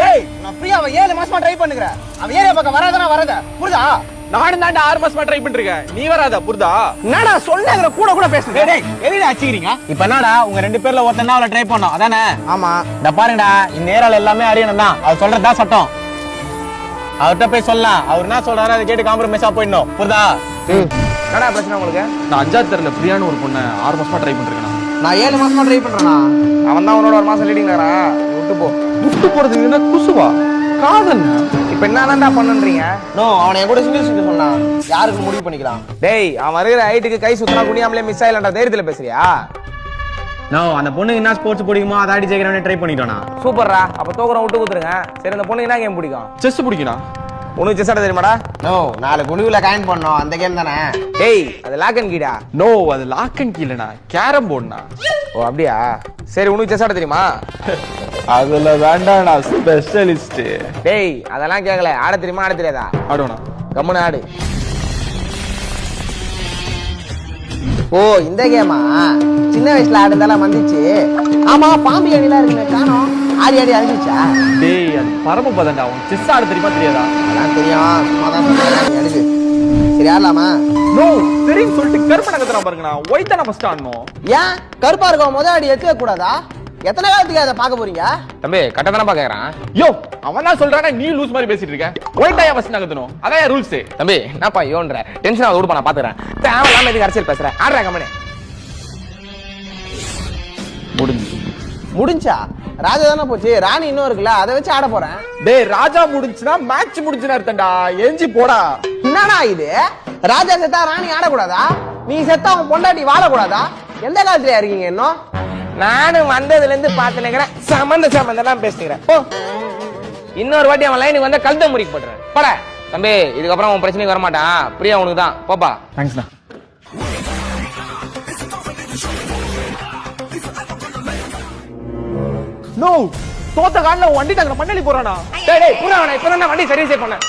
டேய் நான் பிரியாவை 7 மாசமா ட்ரை பண்ணுகிறேன். அவ ஏரியா பக்கம் வரத புரியுதா? நானும் தாண்டா 6 மாசமா ட்ரை பண்ணிருக்கேன். நீ வராத புரியுதா? என்னடா சொன்னதுல கூட பேசுங்க. டேய் எதுல அடிச்சிக்கிறீங்க? இப்போ என்னடா உங்க 2 பேர்ல ஒருத்தன் அவளை ட்ரை பண்ணோம் அதானே? ஆமா. இந்த பாருங்கடா இந்த ஏரியால எல்லாமே அறியணும் தான். அவர் சொல்றதா சட்டம். அவர்கிட்ட போய் சொல்லலாம். அவர் என்ன சொல்றாரு அதை கேட்டு காம்ப்ரமைஸா போயிடணும். புரியுதா? என்னடா பிரச்சனை உங்களுக்கு? நான் 5வது தெருல பிரியான்னு ஒரு பொண்ணை 6 மாசமா ட்ரை பண்ணிருக்கேன். நான் 7 மாசமா ட்ரை பண்றேனா? அவன் தான் உன்னோட 1 மாசம் லீடிங்ல இருக்கான். விட்டு போ. விட்டு போறது என்ன குசுவா? காதல். இப்போ என்னதான்டா பண்ணுன்றீங்க? நோ அவனை என் கூட சிங்கிள் சொன்னா யாருக்கு முடிவு பண்ணிக்கலாம். டேய் அவன் இருக்கிற ஹைட்டுக்கு கை சுத்தனா குனியாமலே மிஸ் ஆயிலன்ற தைரியத்துல பேசுறியா? நோ அந்த பொண்ணுக்கு என்ன ஸ்போர்ட்ஸ் பிடிக்குமோ அதை ஆடி ஜெயிக்கிறவனே ட்ரை பண்ணிட்டோம். சூப்பர்ரா. அப்ப தோக்குறோம் விட்டு குத்துருங்க. சரி அந்த பொண்ணுக்கு என்ன கேம் பிடிக்கும்? செஸ் பிடிக்கணும். உனக்கு செஸ் ஆட தெரியுமாடா? நோ 4 குழுவுல காயின் பண்ணோம் அந்த கேம் தானே. டேய் அது லாக் அண்ட் கீடா. நோ அது லாக் அண்ட் கீலனா கேரம் போர்டுனா. ஓ அப்படியா? சரி உனக்கு செஸ் ஆட தெரியுமா? அதுல வேண்டாம் நான் ஸ்பெஷலிஸ்ட். டேய் அதெல்லாம் கேட்கல. ஆட தெரியுமா ஆட தெரியாதா? ஆடுவனா? கம்முன்னு ஆடு. ஓ இந்த கேமா சின்ன வயசுல ஆடுறதெல்லாம் வந்துச்சு. ஆமா பாம்பு அணிலாம் இருக்குமே காணோம். ஆடி அழிஞ்சிச்சா? டேய் அது பரமபதம்டா. உனக்கு செஸ் ஆட தெரியுமா தெரியாதா? அதான் தெரியும். சும்மாதான் சொன்னேன். எடுக்கு. சரி ஆடலாமா? நோ தெரியும் சொல்லிட்டு கருப்பு நகத்துல பாருங்கண்ணா. ஒயிட் தான ஃபர்ஸ்ட் ஆடணும். ஏன் கருப்பா இருக்க முதல் அடி எடுக்க கூடாதா? எத்தனை காலத்துக்கு அதை பார்க்க போறீங்க? தம்பி கட்ட தானே பாக்குறான். யோ அவன் தான் சொல்றானே நீ லூஸ் மாதிரி பேசிட்டு இருக்க. ஒயிட் ஆயா ஃபர்ஸ்ட் நகத்தணும். அதான் ரூல்ஸ். தம்பி என்னப்பா யோன்ற டென்ஷன் ஆகுது. விடுப்பா நான் பாத்துறேன். தேவையில்லாம எதுக்கு அரசியல் பேசுறேன். ஆடுறா கம்மனே. முடிஞ்சா ராஜா தானே போச்சு. ராணி இன்னும் இருக்குல்ல அதை வச்சு ஆட போறேன். டேய் ராஜா முடிஞ்சுனா மேட்ச் முடிஞ்சுனா அர்த்தம்டா. எஞ்சி போடா. என்னடா இது? ராஜா செத்தா ராணி ஆடக்கூடாதா? நீ செத்தா அவன் பொண்டாட்டி வாழக்கூடாதா? எந்த காலத்துல இருக்கீங்க இன்னும்? நானும் வந்ததுல இருந்து பாத்துக்கிறேன். சம்பந்தம் பேசுகிறேன். இன்னொரு வாட்டி அவன் லைனுக்கு வந்தா கழுத்த முறிக்கு போட்டுறேன். போட தம்பி. இதுக்கப்புறம் உன் பிரச்சனைக்கு வரமாட்டான். பிரியா உனக்கு தான். போப்பா. தேங்க்ஸ்ண்ணா. நோ தோத்த காரணம் வண்டி தாங்க மண்ணலி போறானா? டேய் டேய் புறா இப்பதான் வண்டி சர்வீஸ் பண்ணேன்.